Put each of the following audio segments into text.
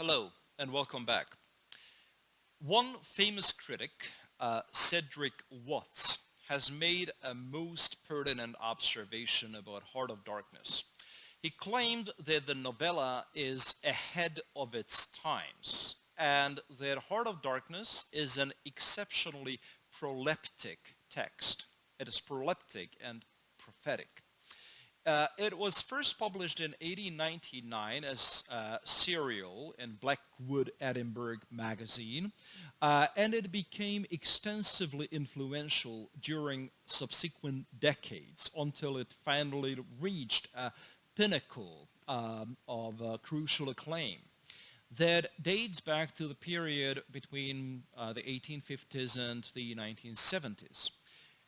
Hello and welcome back. One famous critic, Cedric Watts, has made a most pertinent observation about Heart of Darkness. He claimed that the novella is ahead of its times and that Heart of Darkness is an exceptionally proleptic text. It is proleptic and prophetic. It was first published in 1899 as a serial in Blackwood Edinburgh magazine, and it became extensively influential during subsequent decades until it finally reached a pinnacle of crucial acclaim that dates back to the period between the 1850s and the 1970s.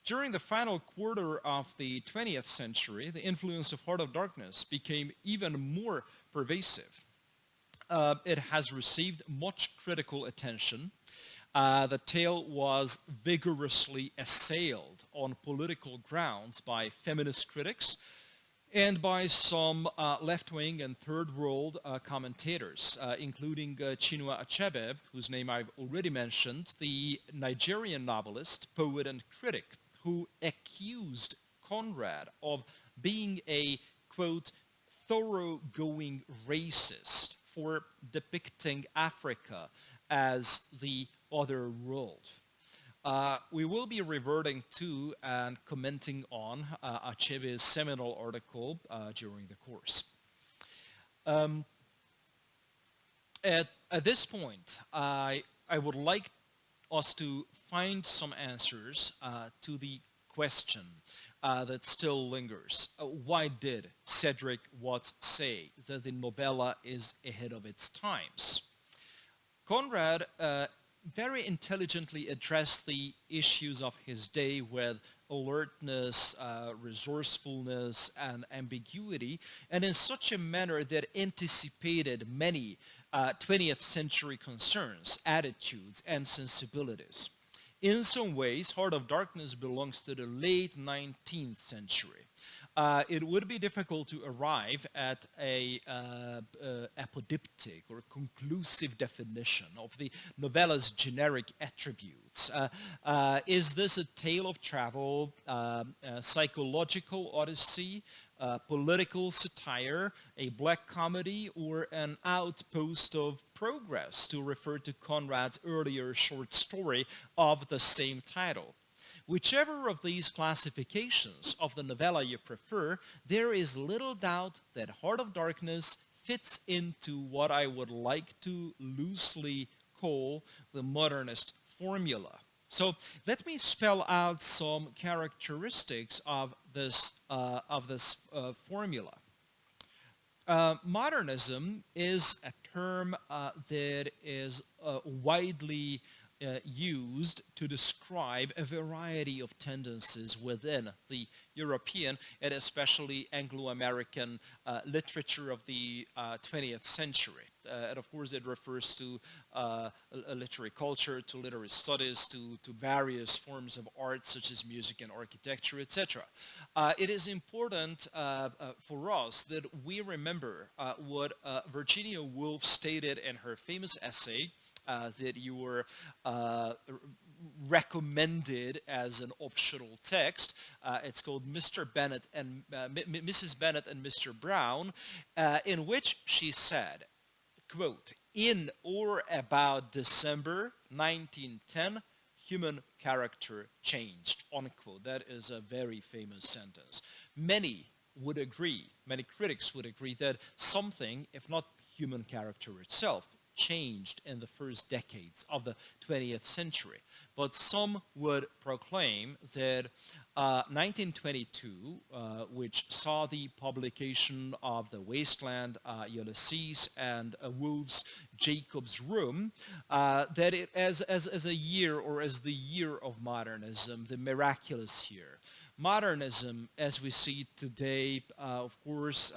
During the final quarter of the 20th century, the influence of Heart of Darkness became even more pervasive. It has received much critical attention. The tale was vigorously assailed on political grounds by feminist critics and by some left-wing and third-world commentators, including Chinua Achebe, whose name I've already mentioned, the Nigerian novelist, poet, and critic, who accused Conrad of being a, quote, thoroughgoing racist for depicting Africa as the other world. We will be reverting to and commenting on Achebe's seminal article during the course. At this point, I would like us to find some answers to the question that still lingers. Why did Cedric Watts say that the novella is ahead of its times? Conrad very intelligently addressed the issues of his day with alertness, resourcefulness, and ambiguity, and in such a manner that anticipated many 20th century concerns, attitudes, and sensibilities. In some ways, Heart of Darkness belongs to the late 19th century. It would be difficult to arrive at a apodiptic or conclusive definition of the novella's generic attributes. Is this a tale of travel, a psychological odyssey, political satire, a black comedy, or an outpost of progress, to refer to Conrad's earlier short story of the same title? Whichever of these classifications of the novella you prefer, there is little doubt that Heart of Darkness fits into what I would like to loosely call the modernist formula. So let me spell out some characteristics of this formula. Modernism is a term that is widely used to describe a variety of tendencies within the European and especially Anglo-American literature of the 20th century. And of course it refers to literary culture, to literary studies, to various forms of art such as music and architecture, etc. It is important for us that we remember what Virginia Woolf stated in her famous essay that you were recommended as an optional text. It's called Mr. Bennett and Mrs. Bennett and Mr. Brown, in which she said, quote, "In or about December 1910, human character changed," unquote. That is a very famous sentence. Many would agree, many critics would agree that something, if not human character itself, changed in the first decades of the 20th century. But some would proclaim that 1922, which saw the publication of The Wasteland, Ulysses, and Woolf's Jacob's Room, that it as a year, or as the year of modernism, the miraculous year. Modernism, as we see it today, of course,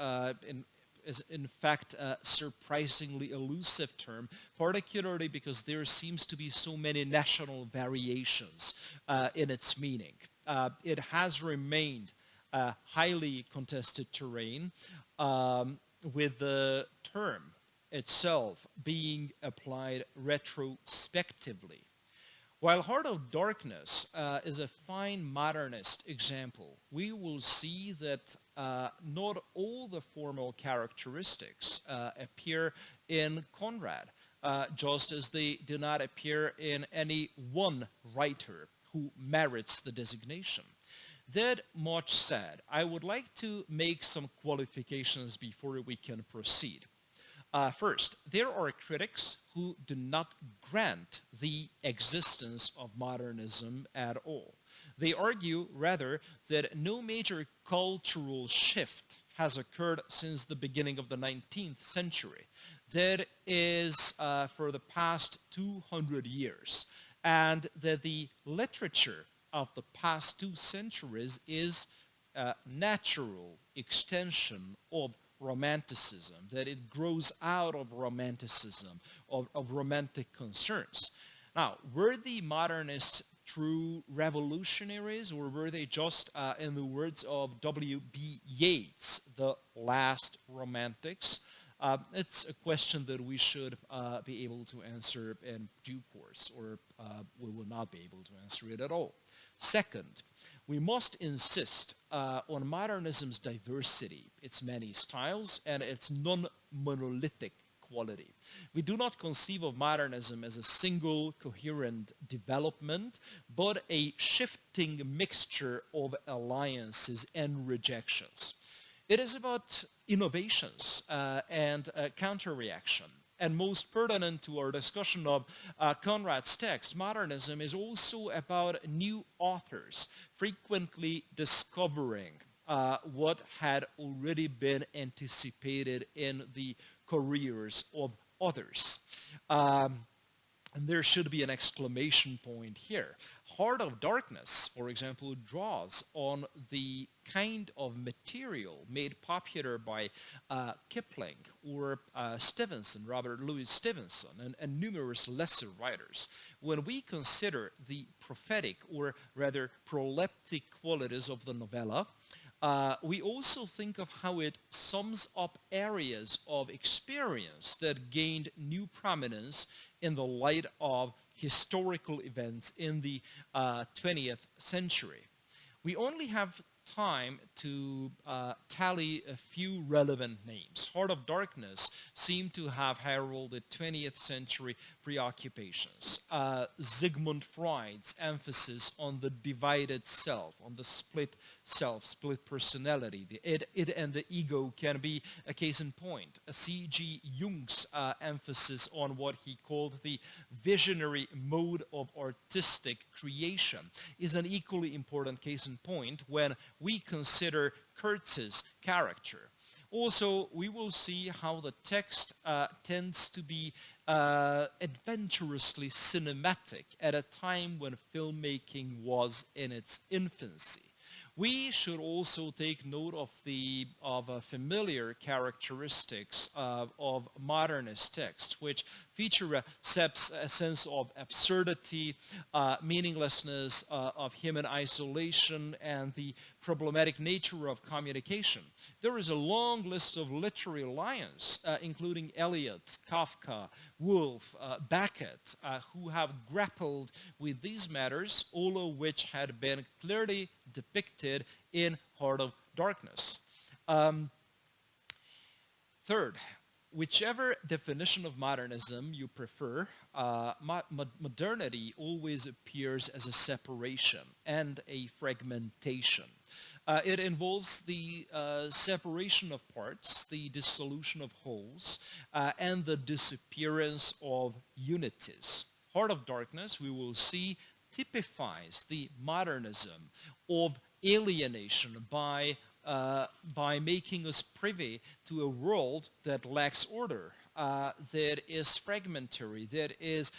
is in fact a surprisingly elusive term, particularly because there seems to be so many national variations in its meaning. It has remained highly contested terrain, with the term itself being applied retrospectively. While Heart of Darkness is a fine modernist example, we will see that not all the formal characteristics appear in Conrad, just as they do not appear in any one writer who merits the designation. That much said, I would like to make some qualifications before we can proceed. First, there are critics who do not grant the existence of modernism at all. They argue, rather, that no major cultural shift has occurred since the beginning of the 19th century. That is for the past 200 years. And that the literature of the past 2 centuries is a natural extension of romanticism, that it grows out of romanticism, of romantic concerns. Now, were the modernists true revolutionaries, or were they just, in the words of W.B. Yeats, the last romantics? It's a question that we should be able to answer in due course, or we will not be able to answer it at all. Second, we must insist on modernism's diversity, its many styles, and its non-monolithic quality. We do not conceive of modernism as a single coherent development, but a shifting mixture of alliances and rejections. It is about innovations and counter-reaction. And most pertinent to our discussion of Conrad's text, modernism is also about new authors frequently discovering what had already been anticipated in the careers of others. And there should be an exclamation point here. Heart of Darkness, for example, draws on the kind of material made popular by Kipling or Stevenson, Robert Louis Stevenson, and numerous lesser writers. When we consider the prophetic, or rather proleptic qualities of the novella, we also think of how it sums up areas of experience that gained new prominence in the light of historical events in the 20th century. We only have time to tally a few relevant names. Heart of Darkness seemed to have heralded 20th century preoccupations. Sigmund Freud's emphasis on the divided self, on the split self, split personality, the id and the ego can be a case in point. C.G. Jung's emphasis on what he called the visionary mode of artistic creation is an equally important case in point when we consider Kurtz's character. Also, we will see how the text tends to be adventurously cinematic at a time when filmmaking was in its infancy. We should also take note of the familiar characteristics of modernist text, which feature a sense of absurdity, meaninglessness of human isolation, and the problematic nature of communication. There is a long list of literary lions, including Eliot, Kafka, Woolf, Beckett, who have grappled with these matters, all of which had been clearly depicted in Heart of Darkness. Third, whichever definition of modernism you prefer, modernity always appears as a separation and a fragmentation. It involves the separation of parts, the dissolution of wholes, and the disappearance of unities. Heart of Darkness, we will see, typifies the modernism of alienation by making us privy to a world that lacks order, that is fragmentary, that is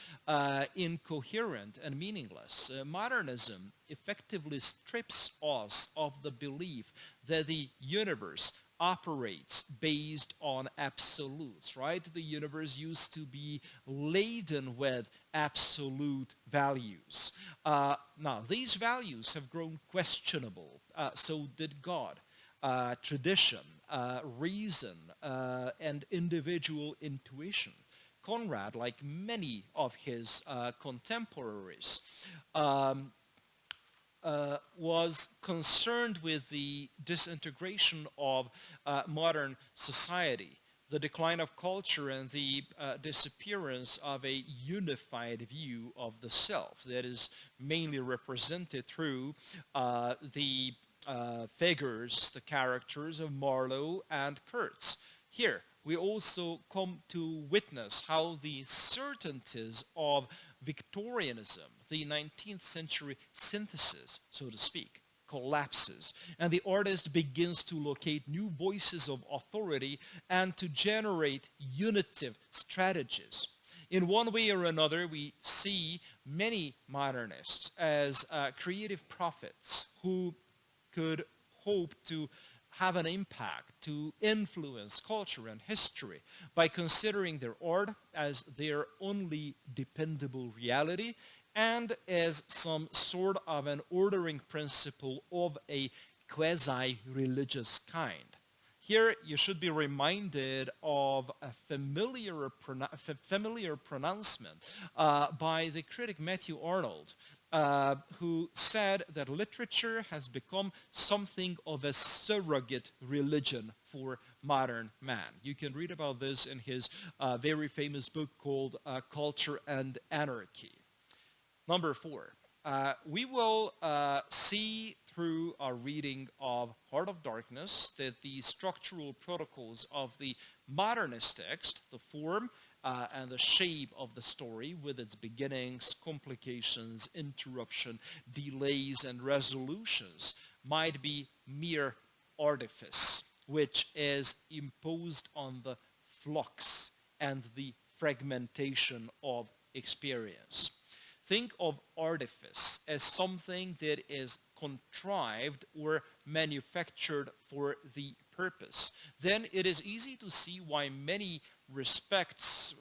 incoherent and meaningless. Modernism effectively strips us of the belief that the universe operates based on absolutes, right? The universe used to be laden with absolute values. Now, these values have grown questionable. So did God. Tradition, reason and individual intuition. Conrad, like many of his contemporaries, um, was concerned with the disintegration of modern society, the decline of culture, and the disappearance of a unified view of the self that is mainly represented through the figures, the characters of Marlowe and Kurtz. Here, we also come to witness how the certainties of Victorianism, the 19th century synthesis, so to speak, collapses, and the artist begins to locate new voices of authority and to generate unitive strategies. In one way or another, we see many modernists as creative prophets who could hope to have an impact, to influence culture and history by considering their art as their only dependable reality and as some sort of an ordering principle of a quasi-religious kind. Here you should be reminded of a familiar pronouncement by the critic Matthew Arnold, who said that literature has become something of a surrogate religion for modern man. You can read about this in his very famous book called Culture and Anarchy. Number 4, we will see through our reading of Heart of Darkness that the structural protocols of the modernist text, the form and the shape of the story with its beginnings, complications, interruption, delays, and resolutions might be mere artifice, which is imposed on the flux and the fragmentation of experience. Think of artifice as something that is contrived or manufactured for the purpose. Then it is easy to see why many respects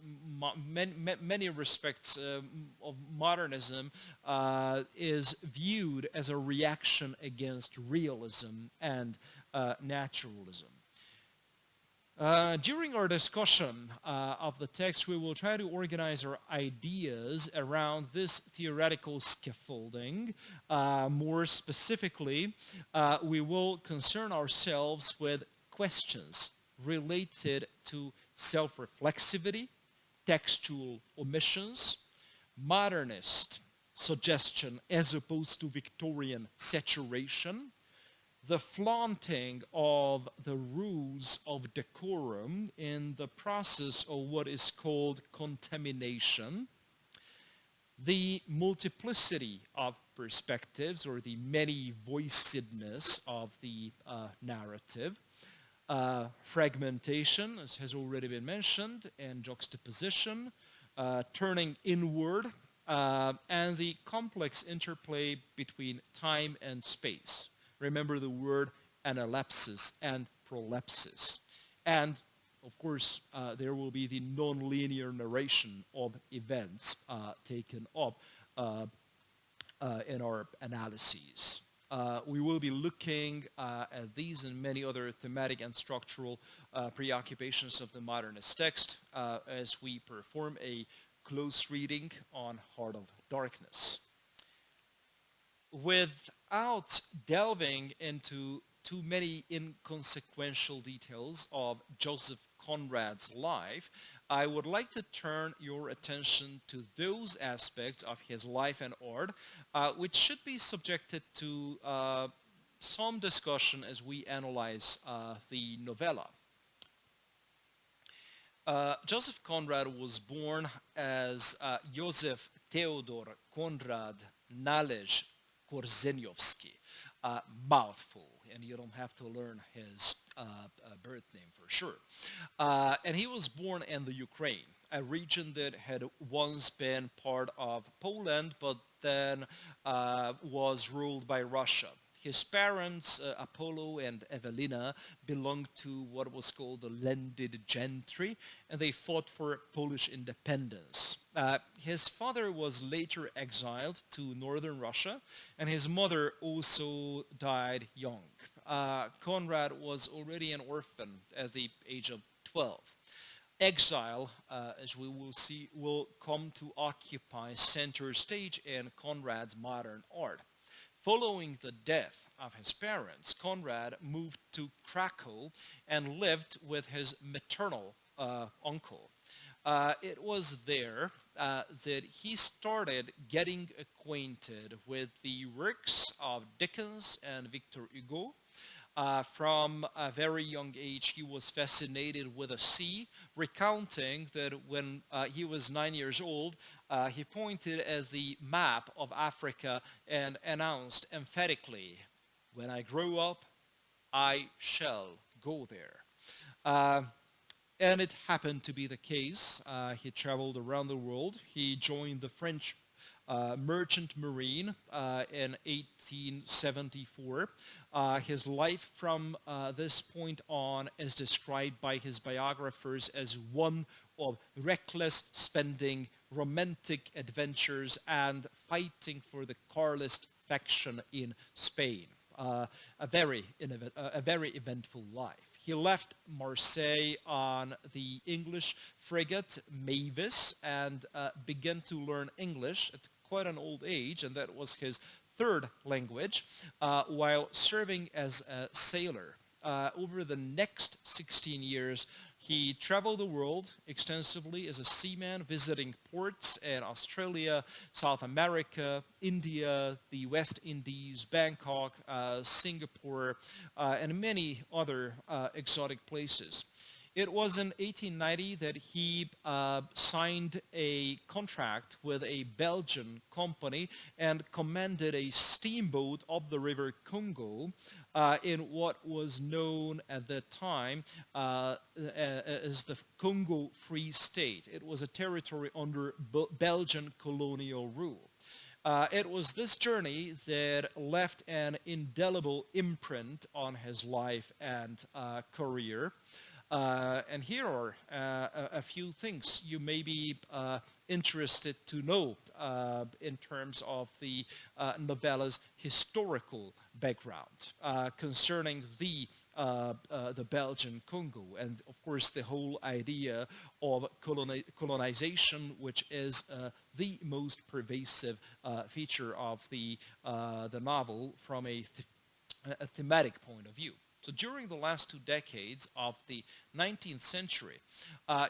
of modernism is viewed as a reaction against realism and naturalism. During our discussion of the text, we will try to organize our ideas around this theoretical scaffolding. More specifically, we will concern ourselves with questions related to self-reflexivity, textual omissions, modernist suggestion as opposed to Victorian saturation, the flaunting of the rules of decorum in the process of what is called contamination, the multiplicity of perspectives or the many-voicedness of the narrative, fragmentation, as has already been mentioned, and juxtaposition, turning inward, and the complex interplay between time and space. Remember the word analepsis and prolepsis. And, of course, there will be the non-linear narration of events taken up in our analyses. We will be looking at these and many other thematic and structural preoccupations of the modernist text as we perform a close reading on Heart of Darkness. Without delving into too many inconsequential details of Joseph Conrad's life, I would like to turn your attention to those aspects of his life and art which should be subjected to some discussion as we analyze the novella. Joseph Conrad was born as Józef Theodor Konrad Nalež Korzeniowski. Mouthful, and you don't have to learn his birth name for sure. And he was born in the Ukraine, a region that had once been part of Poland, but then was ruled by Russia. His parents, Apollo and Evelina, belonged to what was called the landed gentry, and they fought for Polish independence. His father was later exiled to northern Russia, and his mother also died young. Conrad was already an orphan at the age of 12. Exile, as we will see, will come to occupy center stage in Conrad's modern art. Following the death of his parents, Conrad moved to Krakow and lived with his maternal uncle. It was there that he started getting acquainted with the works of Dickens and Victor Hugo. From a very young age, he was fascinated with the sea, recounting that when he was 9 years old, he pointed at the map of Africa and announced emphatically, "When I grow up, I shall go there." Uh, and it happened to be the case. He traveled around the world. He joined the French merchant marine in 1874. His life from this point on is described by his biographers as one of reckless spending, romantic adventures, and fighting for the Carlist faction in Spain. A very eventful life. He left Marseille on the English frigate Mavis and began to learn English at quite an old age, and that was his third language, while serving as a sailor. Over the next 16 years, he traveled the world extensively as a seaman, visiting ports in Australia, South America, India, the West Indies, Bangkok, Singapore, and many other exotic places. It was in 1890 that he signed a contract with a Belgian company and commanded a steamboat up the river Congo in what was known at that time as the Congo Free State. It was a territory under Belgian colonial rule. It was this journey that left an indelible imprint on his life and career. And here are a few things you may be interested to know in terms of the novella's historical background concerning the Belgian Congo, and of course the whole idea of colonization, which is the most pervasive feature of the novel from a thematic point of view. So during the last 2 decades of the 19th century,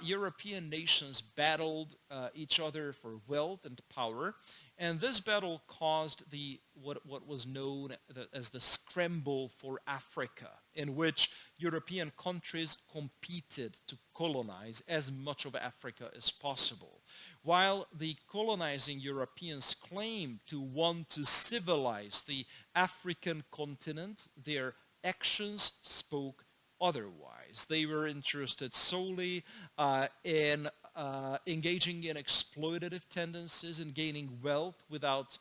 European nations battled each other for wealth and power, and this battle caused what was known as the scramble for Africa, in which European countries competed to colonize as much of Africa as possible. While the colonizing Europeans claimed to want to civilize the African continent, their actions spoke otherwise. They were interested solely in engaging in exploitative tendencies and gaining wealth without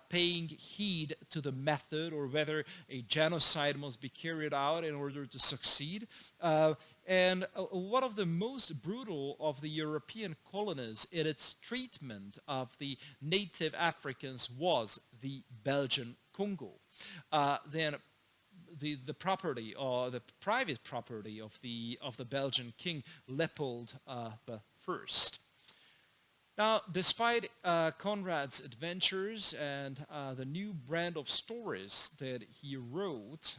paying heed to the method or whether a genocide must be carried out in order to succeed. And one of the most brutal of the European colonies in its treatment of the native Africans was the Belgian Congo. Then the property or the private property of the Belgian king Leopold the First. Now, despite Conrad's adventures and the new brand of stories that he wrote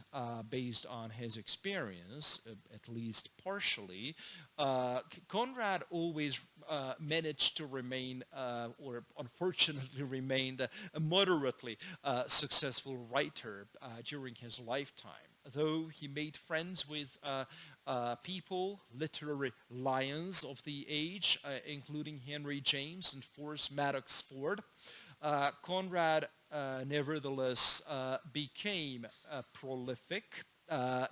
based on his experience, at least partially, Conrad always managed to remain, or unfortunately remained, a moderately successful writer during his lifetime. Though he made friends with people, literary lions of the age, including Henry James and Forrest Madox Ford, Conrad nevertheless became prolific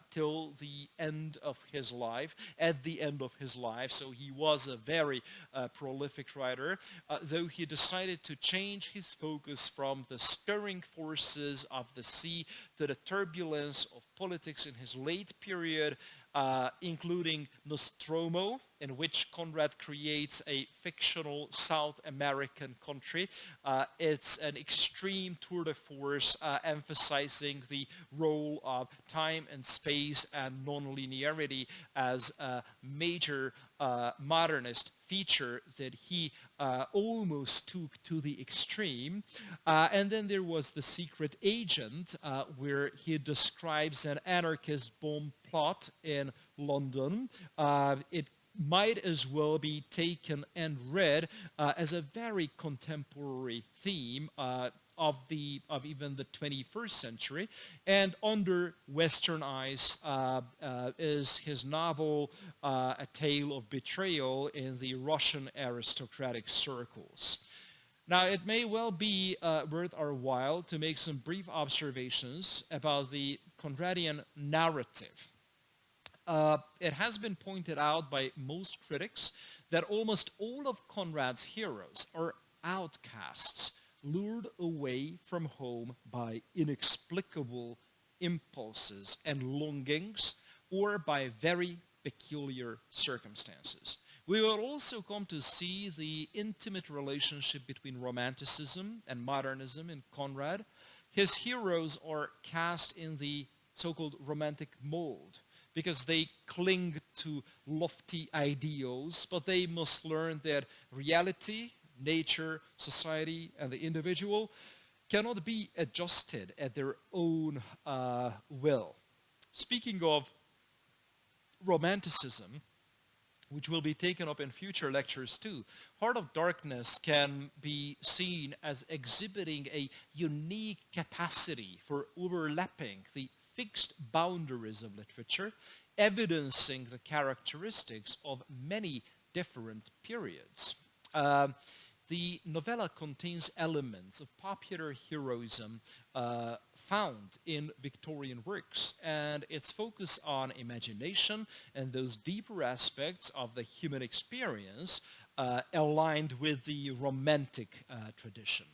till the end of his life, at the end of his life. So he was a very prolific writer, though he decided to change his focus from the stirring forces of the sea to the turbulence of politics in his late period, including Nostromo, in which Conrad creates a fictional South American country. It's an extreme tour de force emphasizing the role of time and space and non-linearity as a major modernist feature that he almost took to the extreme. And then there was The Secret Agent, where he describes an anarchist bomb plot in London. It might as well be taken and read as a very contemporary theme of even the 21st century. And Under Western Eyes is his novel, A Tale of Betrayal in the Russian aristocratic circles. Now, it may well be worth our while to make some brief observations about the Conradian narrative. It has been pointed out by most critics that almost all of Conrad's heroes are outcasts, lured away from home by inexplicable impulses and longings, or by very peculiar circumstances. We will also come to see the intimate relationship between Romanticism and modernism in Conrad. His heroes are cast in the so-called romantic mold because they cling to lofty ideals, but they must learn that reality, nature, society, and the individual cannot be adjusted at their own will. Speaking of Romanticism, which will be taken up in future lectures too, Heart of Darkness can be seen as exhibiting a unique capacity for overlapping the fixed boundaries of literature, evidencing the characteristics of many different periods. The novella contains elements of popular heroism found in Victorian works, and its focus on imagination and those deeper aspects of the human experience aligned with the romantic tradition.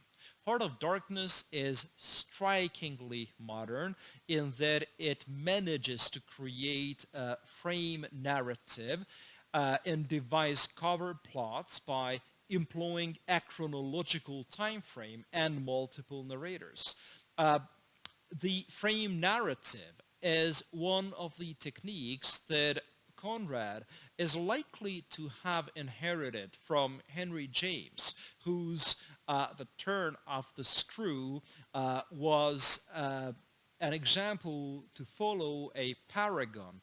Heart of Darkness is strikingly modern in that it manages to create a frame narrative and devise cover plots by employing a chronological time frame and multiple narrators. The frame narrative is one of the techniques that Conrad is likely to have inherited from Henry James, whose The Turn of the Screw was an example to follow, a paragon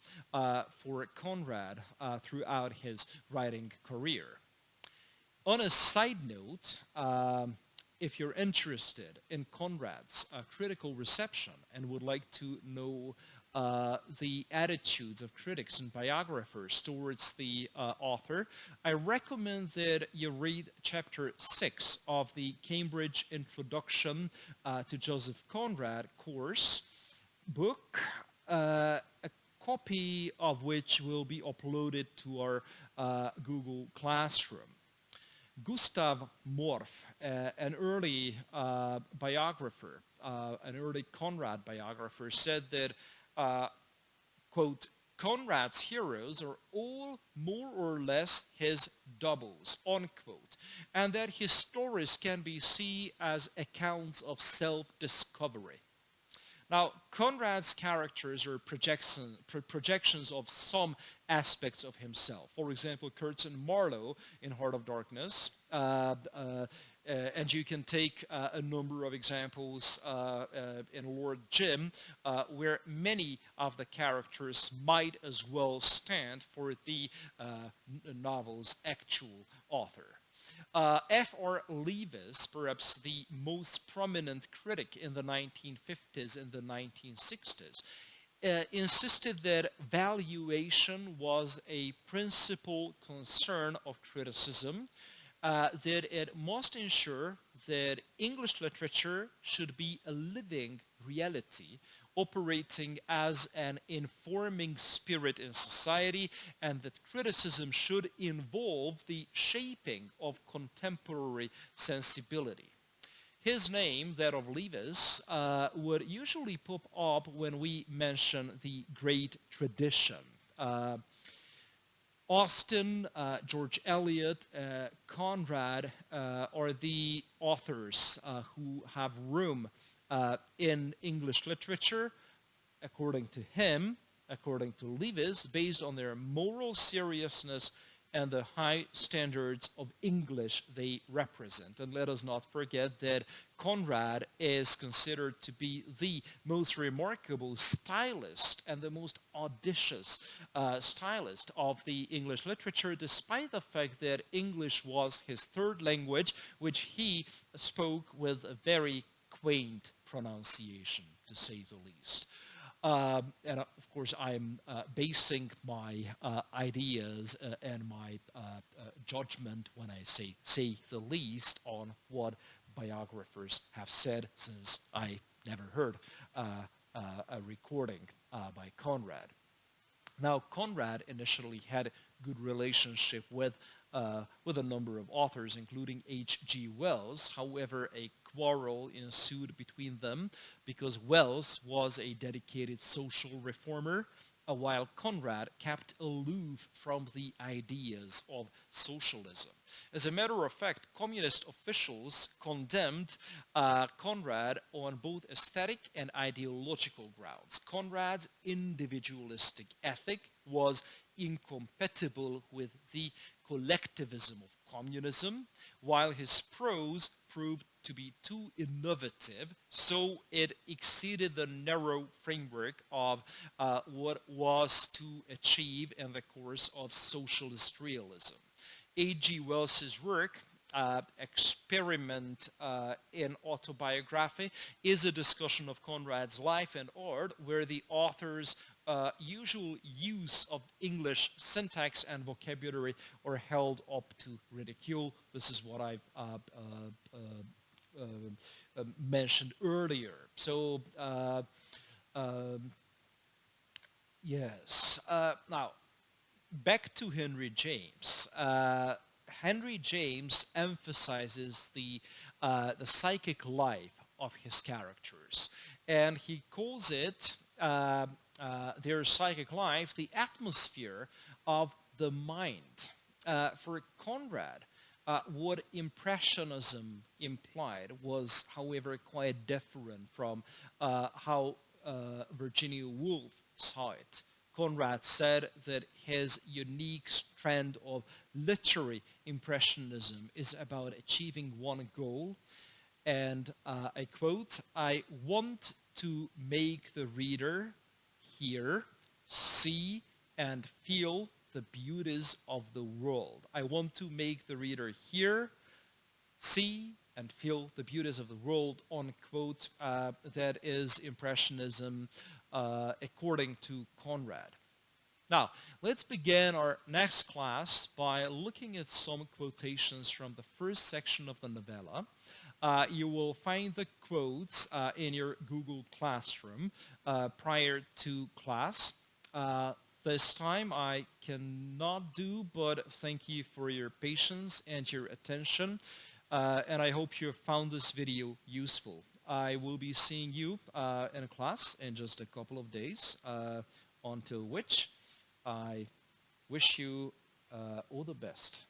for Conrad throughout his writing career. On a side note, if you're interested in Conrad's critical reception and would like to know the attitudes of critics and biographers towards the author, I recommend that you read chapter 6 of the Cambridge Introduction to Joseph Conrad course book, a copy of which will be uploaded to our Google Classroom. Gustav Morf, an early biographer, an early Conrad biographer, said that, quote, Conrad's heroes are all more or less his doubles, unquote, and that his stories can be seen as accounts of self-discovery. Now, Conrad's characters are projections of some aspects of himself. For example, Curtin Marlowe in Heart of Darkness, and you can take a number of examples in Lord Jim, where many of the characters might as well stand for the novel's actual author. F.R. Leavis, perhaps the most prominent critic in the 1950s and the 1960s, insisted that valuation was a principal concern of criticism, that it must ensure that English literature should be a living reality, operating as an informing spirit in society, and that criticism should involve the shaping of contemporary sensibility. His name, that of Leavis, would usually pop up when we mention the great tradition. Austen, George Eliot, Conrad are the authors who have room in English literature, according to him, according to Lewis, based on their moral seriousness and the high standards of English they represent. And let us not forget that Conrad is considered to be the most remarkable stylist and the most audacious stylist of the English literature, despite the fact that English was his third language, which he spoke with a very quaint pronunciation, to say the least. And of course, I'm basing my ideas and my judgment when I say the least on what biographers have said, since I never heard a recording by Conrad. Now, Conrad initially had good relationship with a number of authors, including H.G. Wells. However, a quarrel ensued between them because Wells was a dedicated social reformer, while Conrad kept aloof from the ideas of socialism. As a matter of fact, communist officials condemned Conrad on both aesthetic and ideological grounds. Conrad's individualistic ethic was incompatible with the collectivism of communism, while his prose proved to be too innovative, so it exceeded the narrow framework of what was to achieve in the course of socialist realism. A.G. Wells's work, Experiment in Autobiography, is a discussion of Conrad's life and art, where the author's usual use of English syntax and vocabulary are held up to ridicule. This is what I've mentioned earlier. So, yes. Now, back to Henry James. Henry James emphasizes the psychic life of his characters, and he calls it their psychic life the atmosphere of the mind. For Conrad, what Impressionism implied was, however, quite different from how Virginia Woolf saw it. Conrad said that his unique strand of literary impressionism is about achieving one goal, and I quote, "I want to make the reader hear, see, and feel the beauties of the world." I want to make the reader hear, see, and feel the beauties of the world, unquote. That is Impressionism according to Conrad. Now, let's begin our next class by looking at some quotations from the first section of the novella. You will find the quotes in your Google Classroom prior to class. This time I cannot do but thank you for your patience and your attention, and I hope you found this video useful. I will be seeing you in class in just a couple of days, until which I wish you all the best.